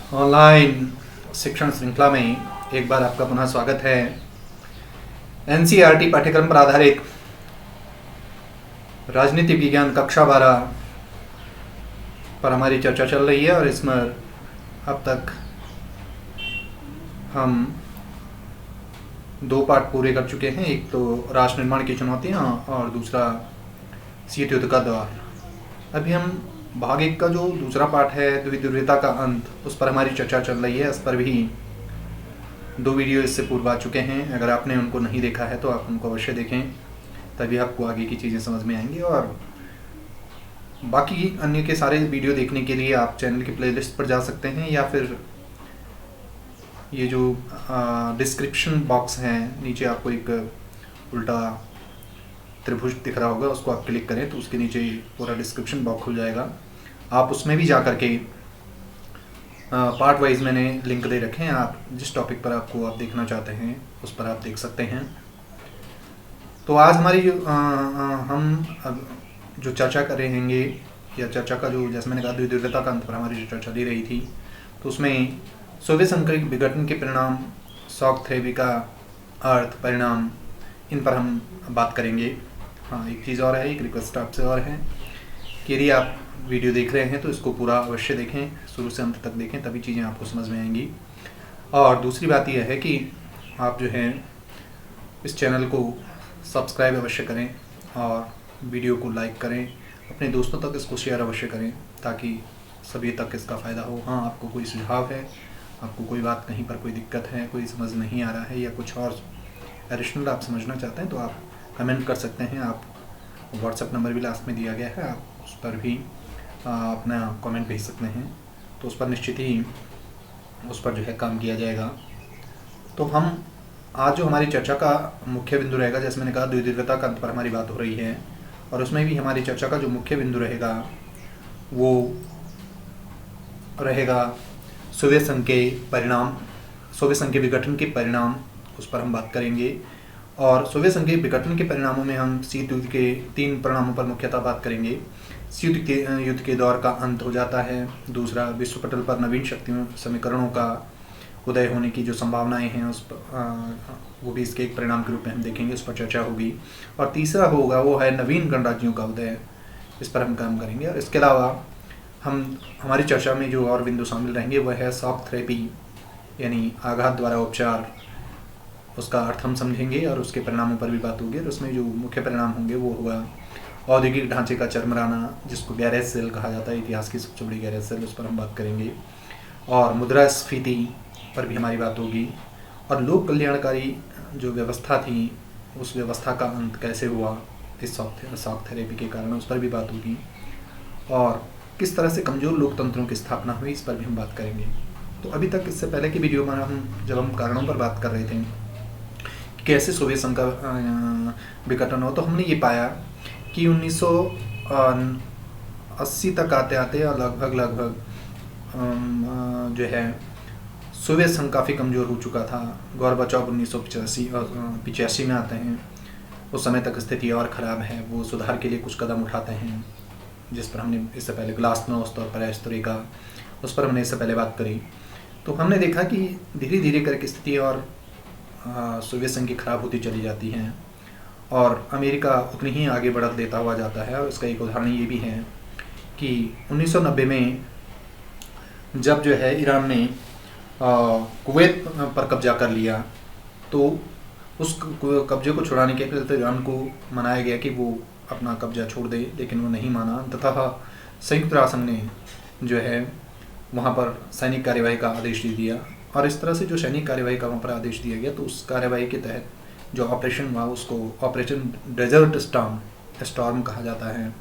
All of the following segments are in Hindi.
ऑनलाइन शिक्षण श्रृंखला में एक बार आपका पुनः स्वागत है। एनसीईआरटी पाठ्यक्रम पर आधारित राजनीति विज्ञान कक्षा 12 पर हमारी चर्चा चल रही है और इसमें अब तक हम 2 पाठ पूरे कर चुके हैं। एक तो राष्ट्र निर्माण की चुनौतियाँ और दूसरा शीत युद्ध का दौर। अभी हम भाग 1 का जो दूसरा पाठ है द्विध्रुवीयता का अंत, उस पर हमारी चर्चा चल रही है। इस पर भी 2 वीडियो इससे पूर्व आ चुके हैं। अगर आपने उनको नहीं देखा है तो आप उनको अवश्य देखें, तभी आपको आगे की चीज़ें समझ में आएंगी। और बाकी अन्य के सारे वीडियो देखने के लिए आप चैनल की प्लेलिस्ट पर जा सकते हैं, या फिर ये जो डिस्क्रिप्शन बॉक्स है नीचे आपको एक उल्टा त्रिभुज दिख रहा होगा, उसको आप क्लिक करें तो उसके नीचे पूरा डिस्क्रिप्शन बॉक्स खुल जाएगा। आप उसमें भी जा करके पार्ट वाइज मैंने लिंक दे रखे हैं। आप जिस टॉपिक पर आप देखना चाहते हैं उस पर आप देख सकते हैं। तो आज हमारी हम अब जो चर्चा करेंगे, या चर्चा का जो, जैसे मैंने कहा, द्विध्रुवीयता का अंत पर हमारी जो चर्चा दी रही थी, तो उसमें सोवियत संघ के विघटन के परिणाम, शॉक थेरेपी का अर्थ, परिणाम, इन पर हम बात करेंगे। हाँ, एक चीज़ और है, एक रिक्वेस्ट आपसे और है कि यदि आप वीडियो देख रहे हैं तो इसको पूरा अवश्य देखें, शुरू से अंत तक देखें, तभी चीज़ें आपको समझ में आएंगी। और दूसरी बात यह है कि आप जो है इस चैनल को सब्सक्राइब अवश्य करें और वीडियो को लाइक करें, अपने दोस्तों तक इसको शेयर अवश्य करें ताकि सभी तक इसका फ़ायदा हो। हाँ, आपको कोई सुझाव है, आपको कोई बात कहीं पर कोई दिक्कत है, कोई समझ नहीं आ रहा है, या कुछ और एडिशनल आप समझना चाहते हैं तो आप कमेंट कर सकते हैं। आप व्हाट्सएप नंबर भी लास्ट में दिया गया है, आप उस पर भी अपना कमेंट भेज सकते हैं, तो उस पर निश्चित ही उस पर जो है काम किया जाएगा। तो हम आज जो हमारी चर्चा का मुख्य बिंदु रहेगा, जैसे मैंने कहा द्विध्रुवीयता का अंत पर हमारी बात हो रही है, और उसमें भी हमारी चर्चा का जो मुख्य बिंदु रहेगा वो रहेगा सोवियत संघ के परिणाम, सोवियत संघ के विघटन के परिणाम, उस पर हम बात करेंगे। और सोवियत संघ के विघटन के परिणामों में हम शीत युद्ध के 3 परिणामों पर मुख्यतः बात करेंगे। शीत युद्ध के दौर का अंत हो जाता है। दूसरा, विश्व पटल पर नवीन शक्ति समीकरणों का उदय होने की जो संभावनाएं हैं उस पर वो भी इसके एक परिणाम के रूप में हम देखेंगे, उस पर चर्चा होगी। और तीसरा होगा वो है नवीन गणराज्यों का उदय, इस पर हम काम करेंगे। और इसके अलावा हमारी चर्चा में जो और बिंदु शामिल रहेंगे वह है शॉक थेरेपी, यानी आघात द्वारा उपचार, उसका अर्थ हम समझेंगे और उसके परिणामों पर भी बात होगी। और उसमें जो मुख्य परिणाम होंगे वो होगा औद्योगिक ढांचे का चरमराना, जिसको गैरेज कहा जाता है, इतिहास की सबसे बड़ी गैरेज, उस पर हम बात करेंगे। और मुद्रास्फीति पर भी हमारी बात होगी। और लोक कल्याणकारी जो व्यवस्था थी, उस व्यवस्था का अंत कैसे हुआ इस शॉक थेरेपी के कारण, उस पर भी बात होगी। और किस तरह से कमज़ोर लोकतंत्रों की स्थापना हुई, इस पर भी हम बात करेंगे। तो अभी तक इससे पहले की वीडियो में जब हम कारणों पर बात कर रहे थे, कैसे सोवियत संघ का विघटन हो, तो हमने ये पाया कि 1980 तक आते आते लगभग जो है सोवियत संघ काफ़ी कमज़ोर हो चुका था। गोर्बाचोव 1985 में आते हैं। उस समय तक स्थिति और ख़राब है। वो सुधार के लिए कुछ कदम उठाते हैं, जिस पर हमने इससे पहले ग्लासनोस्त और पेरेस्ट्रोइका, उस पर हमने इससे पहले बात करी। तो हमने देखा कि धीरे धीरे करके स्थिति और सोवियत संघ की खराब होती चली जाती हैं और अमेरिका उतनी ही आगे बढ़त देता हुआ जाता है। और इसका एक उदाहरण ये भी है कि 1990 में जब जो है ईरान ने कुवैत पर कब्जा कर लिया, तो उस कब्जे को छुड़ाने के लिए तो ईरान को मनाया गया कि वो अपना कब्जा छोड़ दे, लेकिन वो नहीं माना। तथा संयुक्त राष्ट्र ने जो है वहाँ पर सैनिक कार्यवाही का आदेश दे दिया। और इस तरह से जो सैनिक कार्यवाही का वहाँ पर आदेश दिया गया, तो उस कार्यवाही के तहत जो ऑपरेशन हुआ उसको ऑपरेशन डेजर्ट स्टॉर्म कहा जाता है,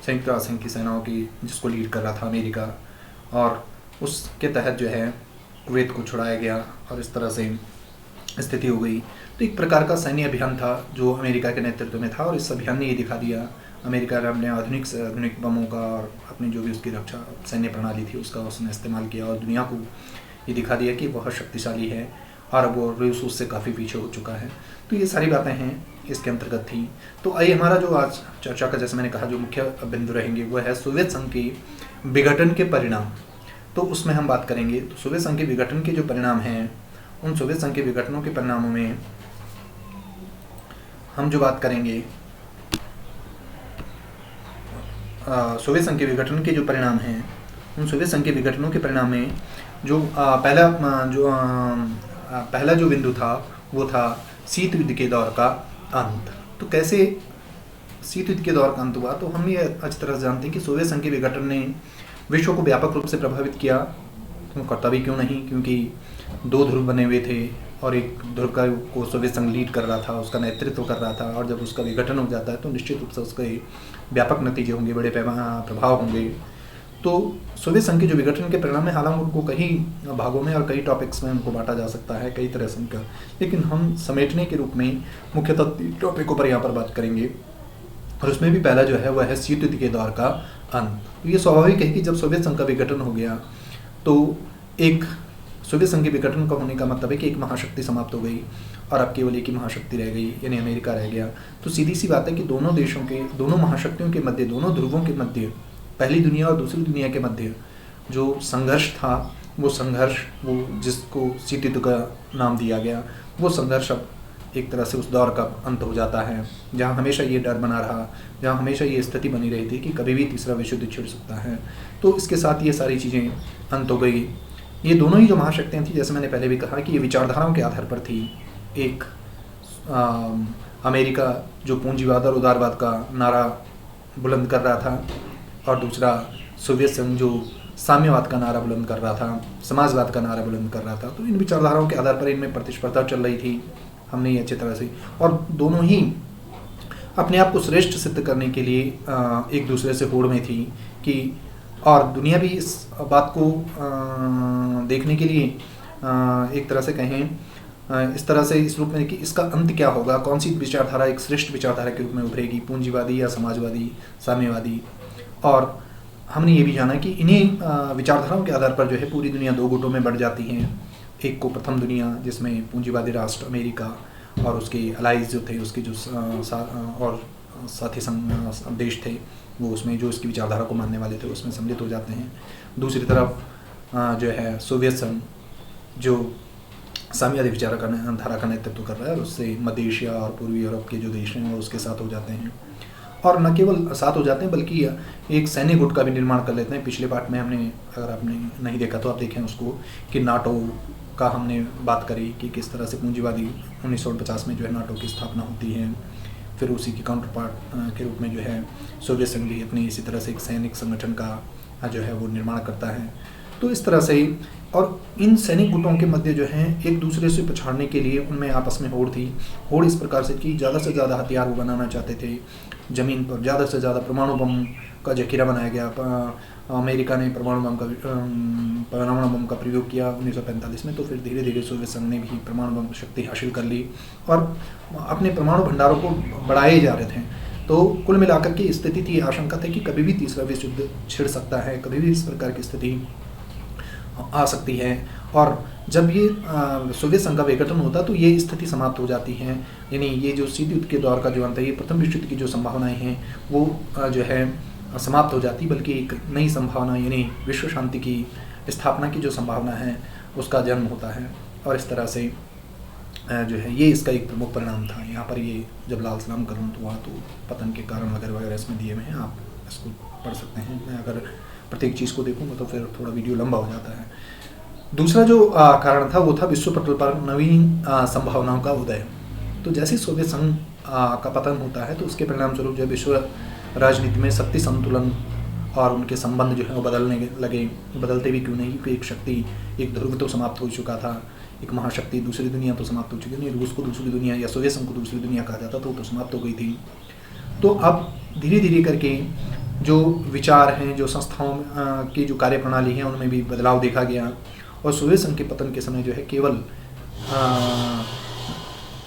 संयुक्त राष्ट्र की सेनाओं की, जिसको लीड कर रहा था अमेरिका। और उसके तहत जो है कुवैत को छुड़ाया गया और इस तरह से स्थिति हो गई। तो एक प्रकार का सैन्य अभियान था जो अमेरिका के नेतृत्व में था, और इस अभियान ने ये दिखा दिया, अमेरिका ने अपने आधुनिक से आधुनिक बमों का और अपनी जो भी उसकी रक्षा सैन्य प्रणाली थी उसका उसने इस्तेमाल किया और दुनिया को ये दिखा दिया कि बहुत शक्तिशाली है, और वो रूस उससे काफ़ी पीछे हो चुका है। तो ये सारी बातें हैं इसके अंतर्गत थी। तो आइए हमारा जो आज चर्चा का, जैसे मैंने कहा, जो मुख्य बिंदु रहेंगे वो है सोवियत संघ की विघटन के परिणाम। तो उसमें हम बात करेंगे। तो सोवियत संघ के विघटन के जो परिणाम हैं, उन सोवियत संघ के विघटनों के परिणामों में हम जो बात करेंगे, सोवियत संघ के विघटन के जो परिणाम हैं, उन सोवियत संघ के विघटनों के परिणाम में जो पहला जो बिंदु था वो था शीत युद्ध के दौर का अंत। तो कैसे शीत युद्ध के दौर का अंत हुआ? तो हम ये अच्छी तरह से जानते हैं कि सोवियत संघ के विघटन ने विश्व को व्यापक रूप से प्रभावित किया। तो करता भी क्यों नहीं, क्योंकि दो ध्रुव बने हुए थे और एक ध्रुव का को सोवियत संघ लीड कर रहा था, उसका नेतृत्व कर रहा था, और जब उसका विघटन हो जाता है तो निश्चित रूप से उसके व्यापक नतीजे होंगे, बड़े प्रभाव होंगे। तो सोवियत संघ के जो विघटन के परिणाम में हालांकि उनको कई भागों में और कई टॉपिक्स में उनको बांटा जा सकता है, कई तरह से उनका, लेकिन हम समेटने के रूप में मुख्यतः टॉपिकों पर यहाँ पर बात करेंगे। और उसमें भी पहला जो है वह है शीत युद्ध के दौर का अंत। तो ये स्वाभाविक है कि जब सोवियत संघ का विघटन हो गया तो एक सोवियत संघ के विघटन का होने का मतलब है कि एक महाशक्ति समाप्त हो गई और अब केवल एक ही महाशक्ति रह गई, यानी अमेरिका रह गया। तो सीधी सी बात है कि दोनों देशों के, दोनों महाशक्तियों के मध्य, दोनों ध्रुवों के मध्य, पहली दुनिया और दूसरी दुनिया के मध्य जो संघर्ष था, वो संघर्ष, वो जिसको शीत युद्ध का नाम दिया गया, वो संघर्ष अब एक तरह से उस दौर का अंत हो जाता है, जहाँ हमेशा ये डर बना रहा, जहाँ हमेशा ये स्थिति बनी रही थी कि कभी भी तीसरा विश्व युद्ध छिड़ सकता है। तो इसके साथ ये सारी चीज़ें अंत हो गई। ये दोनों ही जो महाशक्तियाँ थी, जैसे मैंने पहले भी कहा कि ये विचारधाराओं के आधार पर थी। एक अमेरिका जो पूंजीवाद और उदारवाद का नारा बुलंद कर रहा था, और दूसरा सोवियत संघ जो साम्यवाद का नारा बुलंद कर रहा था, समाजवाद का नारा बुलंद कर रहा था। तो इन विचारधाराओं के आधार पर इनमें प्रतिस्पर्धा चल रही थी, हमने ये अच्छी तरह से, और दोनों ही अपने आप को श्रेष्ठ सिद्ध करने के लिए एक दूसरे से होड़ में थी कि, और दुनिया भी इस बात को देखने के लिए एक तरह से कहें इस तरह से, इस रूप में कि इसका अंत क्या होगा, कौन सी विचारधारा एक श्रेष्ठ विचारधारा के रूप में उभरेगी, पूंजीवादी या समाजवादी, साम्यवादी। और हमने ये भी जाना कि इन्हीं विचारधाराओं के आधार पर जो है पूरी दुनिया दो गुटों में बढ़ जाती हैं। एक को प्रथम दुनिया, जिसमें पूंजीवादी राष्ट्र अमेरिका और उसके अलाइज जो थे, उसके जो और साथी देश थे, वो उसमें जो उसकी विचारधारा को मानने वाले थे उसमें सम्मिलित हो जाते हैं। दूसरी तरफ जो है सोवियत संघ जो साम्यवादी विचारधारा का नेतृत्व कर रहा है, और उससे मध्य एशिया और पूर्वी यूरोप के जो देश हैं वो उसके साथ हो जाते हैं। और न केवल साथ हो जाते हैं बल्कि एक सैन्य गुट का भी निर्माण कर लेते हैं। पिछले पार्ट में हमने, अगर आपने नहीं देखा तो आप देखें उसको, कि नाटो का हमने बात करी कि किस तरह से पूंजीवादी 1950 में जो है नाटो की स्थापना होती है। फिर उसी की काउंटर पार्ट के रूप में जो है सोवियत संघ भी अपनी इसी तरह से एक सैनिक संगठन का जो है वो निर्माण करता है। तो इस तरह से ही, और इन सैनिक गुटों के मध्य जो है एक दूसरे से पछाड़ने के लिए उनमें आपस में होड़ थी। होड़ इस प्रकार से कि ज़्यादा से ज़्यादा हथियार वो बनाना चाहते थे, ज़मीन पर ज़्यादा से ज़्यादा परमाणु बम का जखीरा बनाया गया। अमेरिका ने परमाणु बम का प्रयोग किया 1945 में। तो फिर धीरे धीरे सोवियत संघ ने भी परमाणु बम शक्ति हासिल कर ली और अपने परमाणु भंडारों को बढ़ाए जा रहे थे। तो कुल मिलाकर के स्थिति थी, आशंका थी कि कभी भी तीसरा विश्व युद्ध छिड़ सकता है, कभी भी इस प्रकार की स्थिति आ सकती है। और जब ये सोवियत संघ का विघटन होता तो ये स्थिति समाप्त हो जाती है, यानी ये जो शीत युद्ध के दौर का जो अंत है, ये प्रथम विश्व युद्ध की जो संभावनाएं हैं वो जो है समाप्त हो जाती, बल्कि एक नई संभावना यानी विश्व शांति की स्थापना की जो संभावना है उसका जन्म होता है। और इस तरह से जो है ये इसका एक प्रमुख परिणाम था। यहाँ पर ये जब लाल सलाम करूँ तो वहाँ तो पतन के कारण वगैरह वगैरह इसमें दिए हुए हैं, आप इसको पढ़ सकते हैं। मैं अगर प्रत्येक चीज़ को देखूँगा तो फिर थोड़ा वीडियो लंबा हो जाता है। दूसरा जो कारण था वो था विश्व पटल पर नवीन संभावनाओं का उदय। तो जैसे सोवियत संघ का पतन होता है तो उसके परिणाम स्वरूप जब विश्व राजनीति में शक्ति संतुलन और उनके संबंध जो है वो बदलने लगे। बदलते भी क्यों नहीं, क्योंकि एक शक्ति, एक ध्रुव तो समाप्त हो चुका था, एक महाशक्ति दूसरी दुनिया तो समाप्त हो चुकी थी, रूस को दूसरी दुनिया या सोवियत संघ को दूसरी दुनिया कहा जाता तो समाप्त हो गई थी। तो अब धीरे धीरे करके जो विचार हैं, जो संस्थाओं की जो कार्यप्रणाली है उनमें भी बदलाव देखा गया। और सोवियत संघ के पतन के समय जो है केवल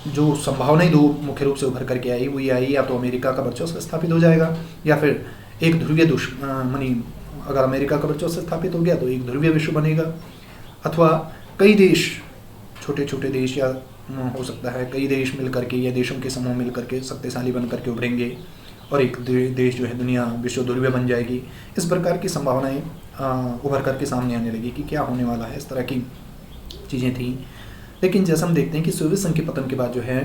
जो संभावनाएं दो मुख्य रूप से उभर करके आई वो ये आई, या तो अमेरिका का वर्चस्व स्थापित हो जाएगा या फिर एक ध्रुवीय दुश्मनी, अगर अमेरिका का वर्चस्व स्थापित हो गया तो एक ध्रुवीय विश्व बनेगा, अथवा कई देश, छोटे छोटे देश या हो सकता है कई देश मिल करके या देशों के समूह मिल करके शक्तिशाली बन करके उभरेंगे और एक देश जो है दुनिया विश्व ध्रुवीय बन जाएगी। इस प्रकार की संभावनाएं उभर करके सामने आने लगी कि क्या होने वाला है, इस तरह की चीज़ें थी। लेकिन जैसा हम देखते हैं कि सोवियत संघ के पतन के बाद जो है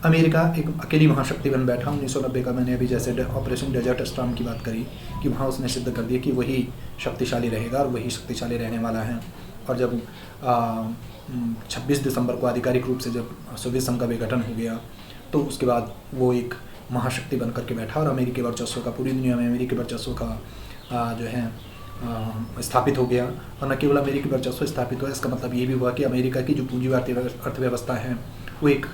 अमेरिका एक अकेली महाशक्ति बन बैठा। 1990 का मैंने अभी जैसे ऑपरेशन डेजर्ट स्टॉर्म की बात करी कि वहाँ उसने सिद्ध कर दिया कि वही शक्तिशाली रहेगा और वही शक्तिशाली रहने वाला है। और जब 26 दिसंबर को आधिकारिक रूप से जब सोवियत संघ का विघटन हो गया तो उसके बाद वो एक महाशक्ति बन करके बैठा और अमेरिकी वर्चस्व का, पूरी दुनिया में अमेरिकी वर्चस्व का जो है स्थापित हो गया। और न केवल अमेरिकी वर्चस्व स्थापित हुआ, इसका मतलब ये भी हुआ कि अमेरिका की जो पूंजीवादी अर्थव्यवस्था है वो एक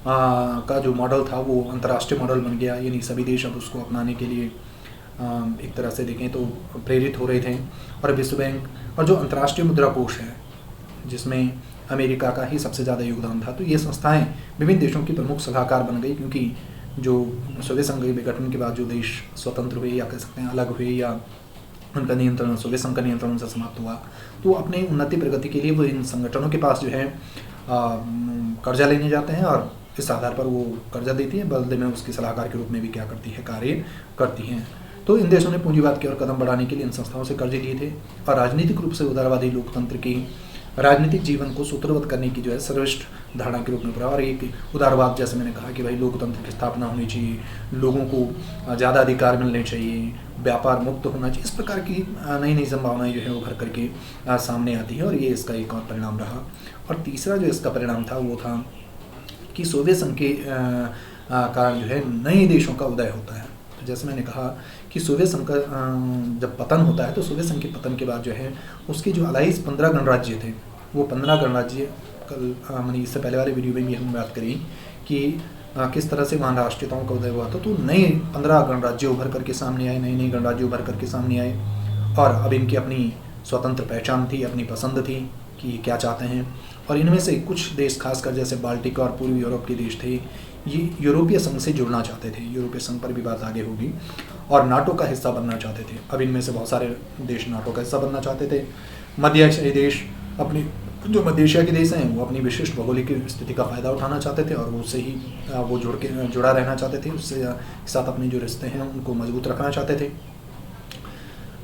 का जो मॉडल था वो अंतर्राष्ट्रीय मॉडल बन गया। यानी सभी देश अब उसको अपनाने के लिए एक तरह से देखें तो प्रेरित हो रहे थे। और विश्व बैंक और जो अंतर्राष्ट्रीय मुद्रा कोष है जिसमें अमेरिका का ही सबसे ज़्यादा योगदान था, तो ये संस्थाएं विभिन्न देशों की प्रमुख सलाहकार बन गई, क्योंकि जो सोवियत संघ के विघटन के बाद जो देश स्वतंत्र हुए या कह सकते हैं अलग हुए या उनका नियंत्रण सोवियत संघ का नियंत्रण उनसे समाप्त हुआ, तो अपने उन्नति प्रगति के लिए वो इन संगठनों के पास जो है कर्जा लेने जाते हैं और इस आधार पर वो कर्जा देती है, बदले में उसकी सलाहकार के रूप में भी क्या करती है, कार्य करती हैं। तो इन देशों ने पूंजीवाद की ओर कदम बढ़ाने के लिए इन संस्थाओं से कर्जे लिए थे और राजनीतिक रूप से उदारवादी लोकतंत्र की राजनीतिक जीवन को सूत्रबद्ध करने की जो है सर्वश्रेष्ठ धारणा के रूप में पड़ा। और एक उदारवाद, जैसे मैंने कहा कि भाई लोकतंत्र की स्थापना होनी चाहिए, लोगों को ज़्यादा अधिकार मिलने चाहिए, व्यापार मुक्त होना चाहिए, इस प्रकार की नई नई संभावनाएं जो है उभर करके सामने आती है और ये इसका एक और परिणाम रहा। और तीसरा जो इसका परिणाम था वो था कि सोवियत संघ के कारण जो है नए देशों का उदय होता है। तो जैसे मैंने कहा कि सोवियत संघ का जब पतन होता है तो सोवियत संघ के पतन के बाद जो है उसके जो अलाइज 15 गणराज्य थे, वो 15 गणराज्य कल मैंने इससे पहले वाले वीडियो में भी हम बात करी कि किस तरह से वहाँ राष्ट्रीयताओं का उदय हुआ था। तो नए 15 गणराज्य उभर करके सामने आए, नए नए गणराज्य उभर करके सामने आए और अब इनकी अपनी स्वतंत्र पहचान थी, अपनी पसंद थी कि क्या चाहते हैं। और इनमें से कुछ देश खासकर जैसे बाल्टिक और पूर्वी यूरोप के देश थे, ये यूरोपीय संघ से जुड़ना चाहते थे, यूरोपीय संघ पर भी बात आगे होगी, और नाटो का हिस्सा बनना चाहते थे। अब इनमें से बहुत सारे देश नाटो का हिस्सा बनना चाहते थे। मध्य एशियाई देश अपनी जो मध्य एशिया के देश हैं वो अपनी विशिष्ट भौगोलिक स्थिति का फ़ायदा उठाना चाहते थे और उससे ही वो जुड़ा रहना चाहते थे, उससे साथ अपने जो रिश्ते हैं उनको मजबूत रखना चाहते थे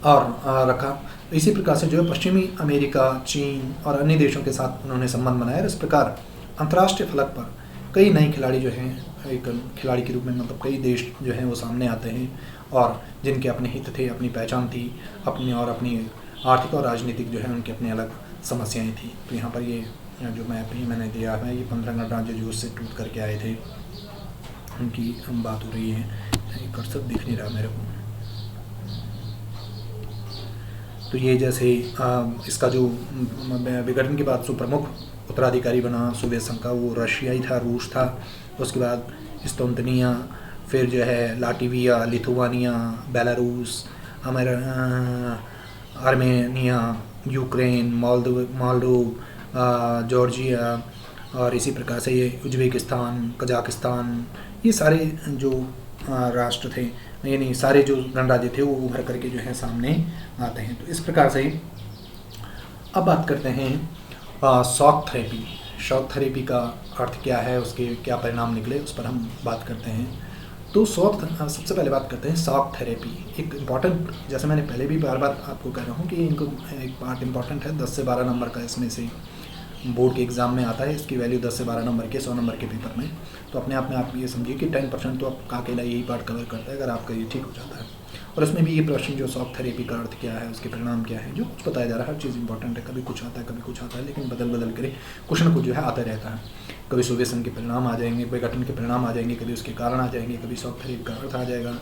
और रखा। इसी प्रकार से जो है पश्चिमी अमेरिका, चीन और अन्य देशों के साथ उन्होंने संबंध बनाया और इस प्रकार अंतर्राष्ट्रीय फलक पर कई नए खिलाड़ी जो हैं, एक खिलाड़ी के रूप में मतलब कई देश जो हैं वो सामने आते हैं और जिनके अपने हित थे, अपनी पहचान थी, अपनी और अपनी आर्थिक और राजनीतिक जो है उनकी अपनी अलग समस्याएं थी। तो यहाँ पर ये जो मैप ही मैंने दिया है, ये 15 गणराज्य जो उससे टूट करके आए थे उनकी हम बात हो रही है। कर्सर दिख नहीं रहा मेरे को। तो ये जैसे इसका जो विघटन के बाद जो प्रमुख उत्तराधिकारी बना सोवियत संघ का वो रशिया ही था, रूस था, उसके बाद इस्तोनिया, फिर जो है Latvia, Lithuania, Belarus, Armenia, Ukraine, Moldova, Georgia और इसी प्रकार से ये उज्बेकिस्तान, कजाकिस्तान, ये सारे जो राष्ट्र थे, यानी सारे जो गणराज्य थे वो उभर करके जो है सामने आते हैं। तो इस प्रकार से अब बात करते हैं शॉक थेरेपी। शॉक थेरेपी का अर्थ क्या है, उसके क्या परिणाम निकले, उस पर हम बात करते हैं। तो सबसे पहले बात करते हैं शॉक थेरेपी। एक इम्पॉर्टेंट, जैसे मैंने पहले भी बार बार आपको कह रहा हूँ कि इनको एक पार्ट इम्पॉर्टेंट है, 10 से 12 नंबर का इसमें से बोर्ड के एग्ज़ाम में आता है। इसकी वैल्यू 10 से 12 नंबर के 100 नंबर के पेपर में। तो अपने आप में आप ये समझिए कि 10% तो आपका अकेला यही पार्ट कवर करता है अगर आपका ये ठीक हो जाता है। और उसमें भी ये प्रश्न जो शॉक थेरेपी का अर्थ क्या है, उसके परिणाम क्या है, जो कुछ बताया जा रहा है, हर चीज़ इंपॉर्टेंट है। कभी कुछ आता है, कभी कुछ आता है, लेकिन बदल बदल कर कुछ न कुछ जो है आता रहता है। कभी सोवियत संघ के परिणाम आ जाएंगे, विघटन के परिणाम आ जाएंगे, कभी उसके कारण आ जाएंगे, कभी शॉक थेरेपी का अर्थ आ जाएगा,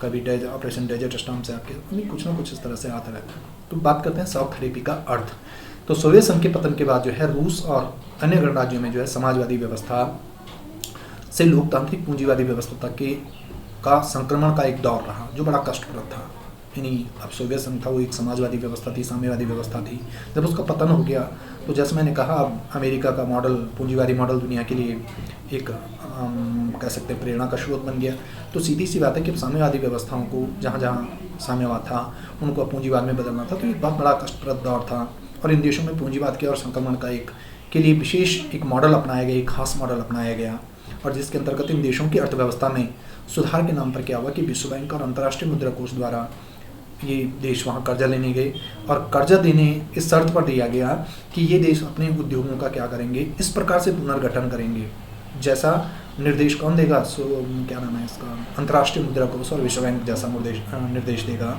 कभी ऑपरेशन डेजर्ट स्टॉर्म से आपके कुछ ना कुछ इस तरह से आता रहता है। तो बात करते हैं शॉक थेरेपी का अर्थ। तो सोवियत संघ के पतन के बाद जो है रूस और अन्य गणराज्यों में जो है समाजवादी व्यवस्था से लोकतांत्रिक पूंजीवादी व्यवस्था तक का संक्रमण का एक दौर रहा जो बड़ा कष्टप्रद था। यानी अब सोवियत संघ था वो एक समाजवादी व्यवस्था थी, साम्यवादी व्यवस्था थी। जब उसका पतन हो गया तो जैसे मैंने कहा अब अमेरिका का मॉडल, पूंजीवादी मॉडल दुनिया के लिए एक कह सकते हैं प्रेरणा का स्रोत बन गया। तो सीधी सी बात है कि साम्यवादी व्यवस्थाओं को जहाँ जहाँ साम्यवाद था उनको पूंजीवाद में बदलना था। तो एक बहुत बड़ा कष्टप्रद दौर था और इन देशों में पूंजीवाद के और संक्रमण का के लिए विशेष एक मॉडल अपनाया गया, एक खास मॉडल अपनाया गया और जिसके अंतर्गत इन देशों की अर्थव्यवस्था में सुधार के नाम पर क्या हुआ कि विश्व बैंक और अंतर्राष्ट्रीय मुद्रा कोष द्वारा ये देश वहाँ कर्जा लेने गए, और कर्जा देने इस शर्त पर दिया गया कि ये देश अपने उद्योगों का क्या करेंगे, इस प्रकार से पुनर्गठन करेंगे जैसा निर्देश कौन देगा, क्या नाम है इसका, अंतर्राष्ट्रीय मुद्रा कोष और विश्व बैंक जैसा निर्देश देगा,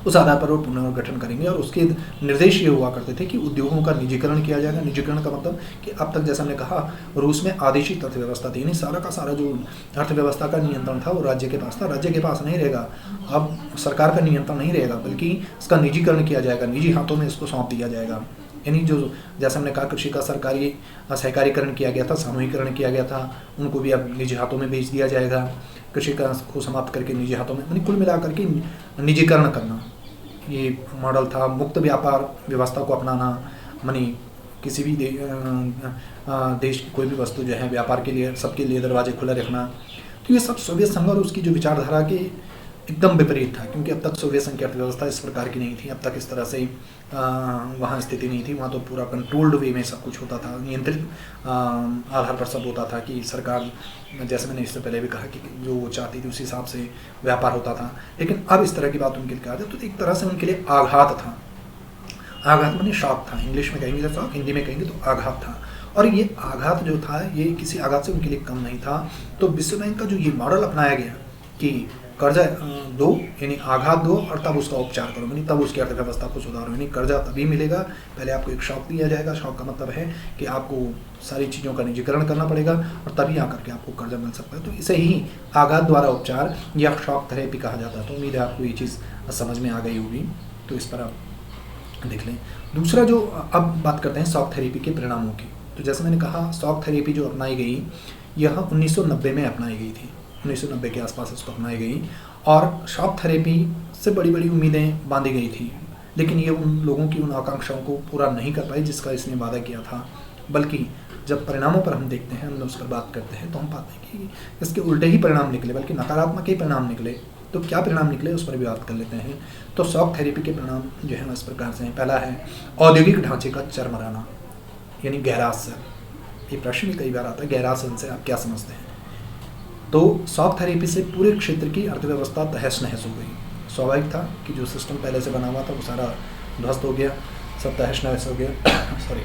उस आधार पर वो पुनर्गठन करेंगे। और उसके निर्देश ये हुआ करते थे कि उद्योगों का निजीकरण किया जाएगा। निजीकरण का मतलब कि अब तक जैसा हमने कहा, रूस में आदेशित अर्थव्यवस्था थी, यानी सारा का सारा जो अर्थव्यवस्था का नियंत्रण था वो राज्य के पास था, राज्य के पास नहीं रहेगा, अब सरकार का नियंत्रण नहीं रहेगा, बल्कि इसका निजीकरण किया जाएगा, निजी हाथों में इसको सौंप दिया जाएगा। यानी जो जैसे हमने कहा कृषि का सरकारी सहकारीकरण किया गया था, सामूहिकरण किया गया था, उनको भी अब निजी हाथों में बेच दिया जाएगा, कृषि का को समाप्त करके निजी हाथों में, यानी कुल मिलाकर के निजीकरण करना ये मॉडल था। मुक्त व्यापार व्यवस्था को अपनाना, मानी किसी भी देश की कोई भी वस्तु जो है व्यापार के लिए सबके लिए दरवाजे खुला रखना। तो ये सब सोवियत संघ और उसकी जो विचारधारा के एकदम विपरीत था, क्योंकि अब तक सोवियत संघ की अर्थव्यवस्था इस प्रकार की नहीं थी, अब तक इस तरह से वहाँ स्थिति नहीं थी। वहाँ तो पूरा कंट्रोल्ड वे में सब कुछ होता था, नियंत्रित आधार पर सब होता था कि सरकार, जैसे मैंने इससे पहले भी कहा कि जो वो चाहती थी उस हिसाब से व्यापार होता था। लेकिन अब इस तरह की बात उनके लिए कहा जाए तो एक तरह से उनके लिए आघात था। आघात माने शॉक था, इंग्लिश में कहेंगे तो शॉक, हिंदी में कहेंगे तो आघात था। और ये आघात जो था ये किसी आघात से उनके लिए कम नहीं था। तो विश्व बैंक का जो ये मॉडल अपनाया गया कि कर्जा दो, यानी आघात दो और तब उसका उपचार करो, यानी तब उसकी अर्थव्यवस्था को सुधारो। यानी कर्जा तभी मिलेगा, पहले आपको एक शॉक दिया जाएगा। शॉक का मतलब है कि आपको सारी चीज़ों का निजीकरण करना पड़ेगा और तभी आकर के आपको कर्जा मिल सकता है। तो इसे ही आघात द्वारा उपचार या शॉक थेरेपी कहा जाता है। तो उम्मीद है आपको ये चीज़ समझ में आ गई होगी, तो इस पर आप देख लें। दूसरा जो अब बात करते हैं शॉक थेरेपी के परिणामों की। तो जैसे मैंने कहा शॉक थेरेपी जो अपनाई गई यह 1990 में अपनाई गई थी, 1990 के आसपास इसको अपनाई गई। और शॉक थेरेपी से बड़ी बड़ी उम्मीदें बांधी गई थी, लेकिन ये उन लोगों की उन आकांक्षाओं को पूरा नहीं कर पाई जिसका इसने वादा किया था। बल्कि जब परिणामों पर हम देखते हैं, हम उस पर बात करते हैं, तो हम पाते हैं कि इसके उल्टे ही परिणाम निकले, बल्कि नकारात्मक ही परिणाम निकले। तो क्या परिणाम निकले उस पर भी बात कर लेते हैं। तो शॉक थेरेपी के परिणाम जो है इस प्रकार से हैं। पहला है औद्योगिक ढांचे का चरमराना, यानी गैरासन। ये प्रश्न भी कई बार आता है, गैरासन से आप क्या समझते हैं। तो शॉक थेरेपी से पूरे क्षेत्र की अर्थव्यवस्था तहस नहस हो गई। स्वाभाविक था कि जो सिस्टम पहले से बना हुआ था वो सारा ध्वस्त हो गया, सब तहस नहस हो गया सॉरी।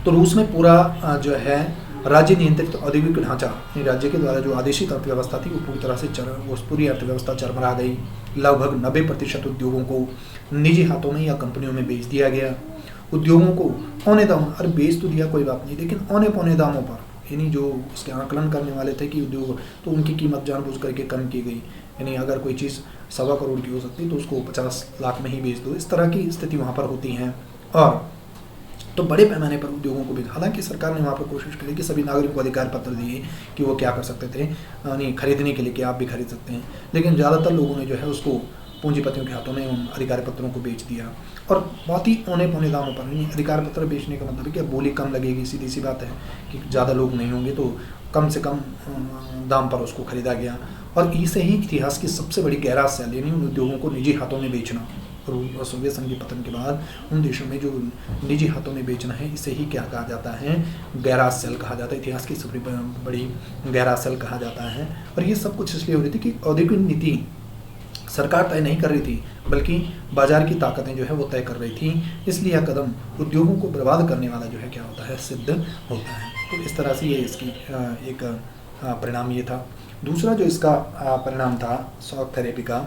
तो रूस में पूरा जो है राज्य नियंत्रित औद्योगिक ढांचा, राज्य के द्वारा जो आदेशित अर्थव्यवस्था थी वो पूरी तरह से वो पूरी अर्थव्यवस्था चरमरा गई। लगभग 90% उद्योगों को निजी हाथों में या कंपनियों में बेच दिया गया। उद्योगों को औने दाम, अरे बेच तो दिया कोई बात नहीं, लेकिन औने पौने दामों पर, यानी जो उसके आकलन करने वाले थे कि उद्योग, तो उनकी कीमत जानबूझ करके कम की गई। यानी अगर कोई चीज़ 1.25 करोड़ की हो सकती तो उसको 50 लाख में ही बेच दो, इस तरह की स्थिति वहाँ पर होती हैं। और तो बड़े पैमाने पर उद्योगों को भी, हालांकि सरकार ने वहाँ पर कोशिश करी कि सभी नागरिकों को अधिकार पत्र दिए कि वो क्या कर सकते थे, यानी खरीदने के लिए कि आप भी खरीद सकते हैं, लेकिन ज़्यादातर लोगों ने जो है उसको पूंजीपतियों के हाथों में उन अधिकार पत्रों को बेच दिया। और बहुत ही औने पौने दामों पर, नहीं अधिकार पत्र बेचने का मतलब है कि बोली कम लगेगी, सीधी सी बात है कि ज़्यादा लोग नहीं होंगे तो कम से कम दाम पर उसको खरीदा गया। और इसे ही इतिहास की सबसे बड़ी गहरा सेल, यानी उन उद्योगों को निजी हाथों में बेचना, और सोवियत संघ के पतन के बाद उन देशों में जो निजी हाथों में बेचना है, इसे ही क्या कहा जाता है, गहरा सेल कहा जाता है। इतिहास की सबसे बड़ी गहरा सेल कहा जाता है। और ये सब कुछ इसलिए हो रही थी कि औद्योगिक नीति सरकार तय नहीं कर रही थी, बल्कि बाजार की ताकतें जो है वो तय कर रही थी। इसलिए यह कदम उद्योगों को बर्बाद करने वाला जो है क्या होता है, सिद्ध होता है। तो इस तरह से ये इसकी एक परिणाम ये था। दूसरा जो इसका परिणाम था शॉक थेरेपी का,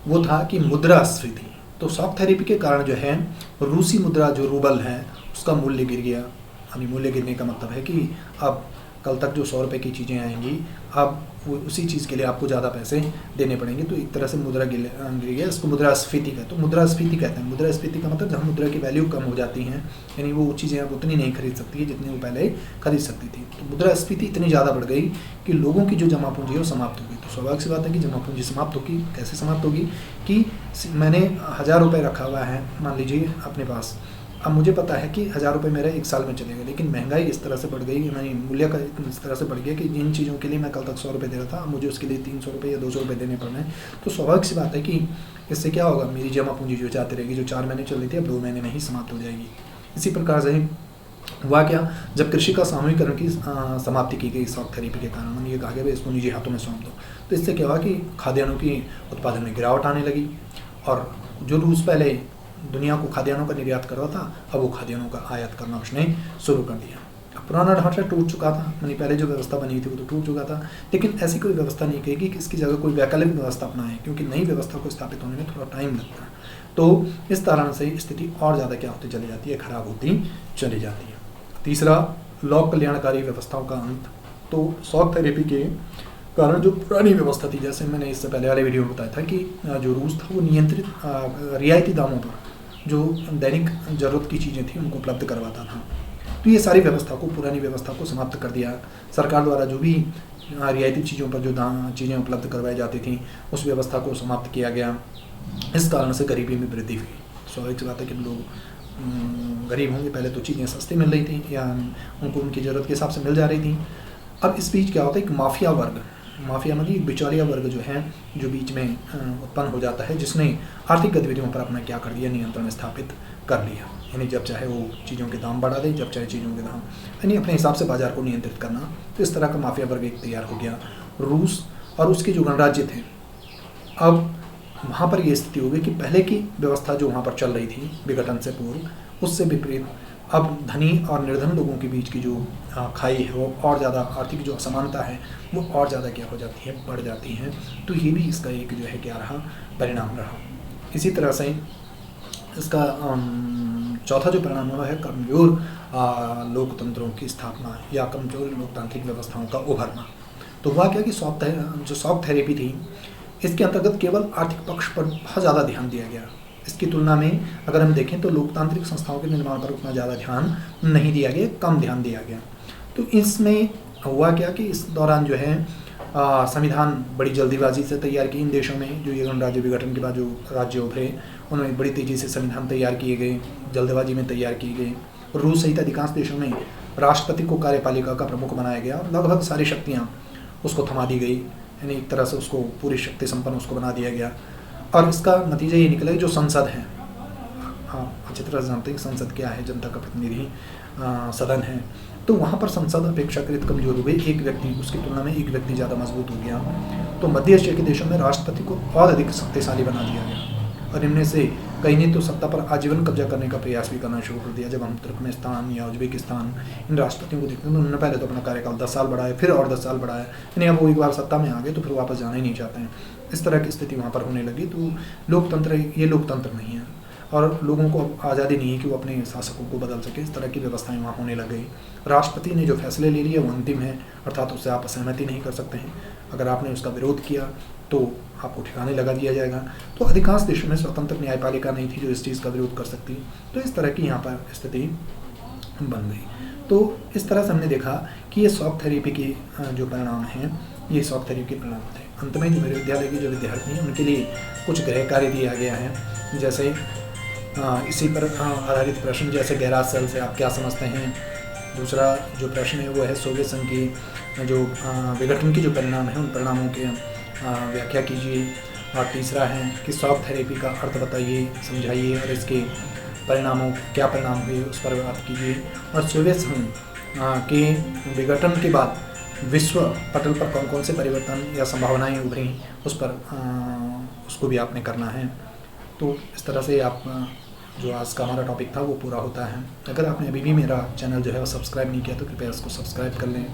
वो था कि मुद्रास्फीति। तो शॉक थेरेपी के कारण जो है रूसी मुद्रा जो रूबल है उसका मूल्य गिर गया। यानी मूल्य गिरने का मतलब है कि अब कल तक जो 100 रुपये की चीज़ें आएंगी, अब वो उसी चीज़ के लिए आपको ज़्यादा पैसे देने पड़ेंगे। तो एक तरह से मुद्रा गिर गया, इसको मुद्रास्फीति कहते हैं। तो मुद्रास्फीति कहते हैं, मुद्रास्फीति का मतलब जहाँ मुद्रा की वैल्यू कम हो जाती है, यानी वो चीज़ें अब उतनी नहीं खरीद सकती है जितनी वो पहले खरीद सकती थी। तो मुद्रास्फीति इतनी ज़्यादा बढ़ गई कि लोगों की जो जमा पूंजी है वो समाप्त हो गई। तो स्वाभाविक सी बात है कि जमा पूंजी समाप्त होगी। कैसे समाप्त होगी कि मैंने 1000 रुपये रखा हुआ है मान लीजिए अपने पास, अब मुझे पता है कि 1000 रुपये मेरा 1 साल में चलेगा, लेकिन महंगाई इस तरह से बढ़ गई, यानी मूल्य का इस तरह से बढ़ गया कि जिन चीज़ों के लिए मैं कल तक 100 रुपये दे रहा था, अब मुझे उसके लिए 300 रुपये या 200 रुपये देने पड़ रहे हैं। तो स्वाभाविक सी बात है कि इससे क्या होगा, मेरी जमा पूंजी जो जाती रहेगी, जो 4 महीने चल रही थी अब 2 महीने में ही समाप्त हो जाएगी। इसी प्रकार से हुआ क्या, जब कृषि का सामूहिकरण की समाप्ति की गई शॉक थेरेपी के कारण, ये कहा गया भाई इसको निजी हाथों में सौंप दो, तो इससे क्या हुआ कि खाद्यान्नों की उत्पादन में गिरावट आने लगी। और जो रूस पहले दुनिया को खाद्यान्नों का निर्यात कर रहा था, अब वो खाद्यान्नों का आयात करना उसने शुरू कर दिया। अब पुराना ढांचा टूट चुका था, यानी पहले जो व्यवस्था बनी थी वो तो टूट चुका था, लेकिन ऐसी कोई व्यवस्था नहीं कहेगी कि इसकी जगह कोई वैकल्पिक व्यवस्था अपनाएं, क्योंकि नई व्यवस्था को स्थापित होने में थोड़ा टाइम लगता है। तो इस तरह से स्थिति और ज़्यादा क्या होती चली जाती है, खराब होती चली जाती है। तीसरा, लोक कल्याणकारी व्यवस्थाओं का अंत। तो शॉक थेरेपी के कारण जो पुरानी व्यवस्था थी, जैसे मैंने इससे पहले वाले वीडियो में बताया था कि जो रूस था वो नियंत्रित रियायती दामों पर जो दैनिक ज़रूरत की चीज़ें थी उनको उपलब्ध करवाता था। तो ये सारी व्यवस्था को, पुरानी व्यवस्था को समाप्त कर दिया। सरकार द्वारा जो भी रियायती चीज़ों पर जो चीज़ें उपलब्ध करवाई जाती थी उस व्यवस्था को समाप्त किया गया। इस कारण से गरीबी में वृद्धि हुई। स्वाभाविक सी बात है कि लोग गरीब होंगे, पहले तो चीज़ें सस्ती मिल रही थी या उनको उनकी ज़रूरत के हिसाब से मिल जा रही थी। अब इस बीच क्या होता है, एक माफिया वर्ग, माफिया मतलब एक बिचौलिया वर्ग जो है, जो बीच में उत्पन्न हो जाता है, जिसने आर्थिक गतिविधियों पर अपना क्या कर दिया, नियंत्रण स्थापित कर लिया। यानी जब चाहे वो चीज़ों के दाम बढ़ा दे, जब चाहे चीज़ों के दाम, यानी अपने हिसाब से बाजार को नियंत्रित करना। तो इस तरह का माफिया वर्ग एक तैयार हो गया रूस। और उसके जो गणराज्य थे, अब वहाँ पर ये स्थिति हो गई कि पहले की व्यवस्था जो वहाँ पर चल रही थी विघटन से पूर्व, उससे विपरीत अब धनी और निर्धन लोगों के बीच की जो खाई है वो और ज़्यादा, आर्थिक जो असमानता है वो और ज़्यादा क्या हो जाती है, बढ़ जाती है। तो ये भी इसका एक जो है क्या रहा, परिणाम रहा। इसी तरह से इसका चौथा जो परिणाम हुआ है, कमज़ोर लोकतंत्रों की स्थापना या कमज़ोर लोकतांत्रिक व्यवस्थाओं का उभरना। तो हुआ क्या कि जो शॉक थेरेपी थी, इसके अंतर्गत केवल आर्थिक पक्ष पर बहुत ज़्यादा ध्यान दिया गया। इसकी तुलना में अगर हम देखें तो लोकतांत्रिक संस्थाओं के निर्माण पर उतना ज़्यादा ध्यान नहीं दिया गया, कम ध्यान दिया गया। तो इसमें हुआ क्या कि इस दौरान जो है संविधान बड़ी जल्दीबाजी से तैयार की। इन देशों में जो ये गणराज्य विघटन के बाद जो राज्य उभरे, उनमें बड़ी तेज़ी से संविधान तैयार किए गए, जल्दबाजी में तैयार किए गए। रूस सहित अधिकांश देशों में राष्ट्रपति को कार्यपालिका का प्रमुख बनाया गया और लगभग सारी शक्तियाँ उसको थमा दी गई, यानी एक तरह से उसको पूरी शक्ति संपन्न उसको बना दिया गया। और इसका नतीजा ये निकला कि जो संसद है, हाँ अच्छी तरह से जानते हैं संसद क्या है, जनता का प्रतिनिधि सदन है, तो वहाँ पर संसद अपेक्षाकृत कमजोर हो गई। एक व्यक्ति, उसकी तुलना में एक व्यक्ति ज़्यादा मजबूत हो गया। तो मध्य एशिया के देशों में राष्ट्रपति को और अधिक शक्तिशाली बना दिया गया और इनमें से कई ने तो सत्ता पर आजीवन कब्जा करने का प्रयास भी करना शुरू कर दिया। जब हम तुर्कमेनिस्तान या उज्बेकिस्तान इन राष्ट्रपतियों को देखते हैं तो उन्होंने पहले तो अपना कार्यकाल 10 साल बढ़ाया, फिर और 10 साल बढ़ाया, यानी अब वो एक बार सत्ता में आ गए तो फिर वापस जाना ही नहीं चाहते हैं। इस तरह की स्थिति वहाँ पर होने लगी। तो लोकतंत्र, ये लोकतंत्र नहीं है और लोगों को आज़ादी नहीं है कि वो अपने शासकों को बदल सके। इस तरह की व्यवस्थाएं वहाँ होने लग गई। राष्ट्रपति ने जो फैसले ले लिए वो अंतिम है, अर्थात उससे आप असहमति नहीं कर सकते हैं। अगर आपने उसका विरोध किया तो आपको ठिकाने लगा दिया जाएगा। तो अधिकांश देशों में स्वतंत्र न्यायपालिका नहीं थी जो इस चीज़ का विरोध कर सकती। तो इस तरह की यहाँ पर स्थिति बन गई। तो इस तरह से हमने देखा कि ये शॉक थेरेपी के जो परिणाम हैं, ये शॉक थेरेपी के परिणाम थे। अंत में जो मेरे विद्यालय के जो विद्यार्थी हैं उनके लिए कुछ गृह कार्य दिया गया है, जैसे इसी पर आधारित प्रश्न, जैसे गहराज सेल से आप क्या समझते हैं। दूसरा जो प्रश्न है वो है सोवियत संघ की जो विघटन के जो परिणाम हैं उन परिणामों के व्याख्या कीजिए। और तीसरा है कि शॉक थेरेपी का अर्थ बताइए, समझाइए और इसके परिणामों, क्या परिणाम हुए उस पर बात कीजिए। और सोवियत संघ के विघटन के बाद विश्व पटल पर कौन कौन से परिवर्तन या संभावनाएं उभरी उस पर उसको भी आपने करना है। तो इस तरह से आप जो आज का हमारा टॉपिक था वो पूरा होता है। अगर आपने अभी भी मेरा चैनल जो है वो सब्सक्राइब नहीं किया तो कृपया इसको सब्सक्राइब कर लें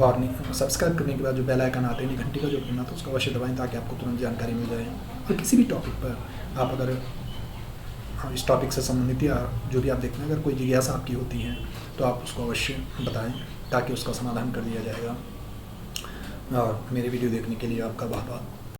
और सब्सक्राइब करने के बाद जो बेल आइकन आते हैं घंटी का जो बटन आता है उसका अवश्य दबाएं ताकि आपको तुरंत जानकारी मिल जाए। और किसी भी टॉपिक पर आप अगर इस टॉपिक से संबंधित या जो भी आप देखते हैं, अगर कोई जिज्ञासा आपकी होती है तो आप उसको अवश्य बताएं ताकि उसका समाधान कर दिया जाएगा। और मेरे वीडियो देखने के लिए आपका बहुत बहुत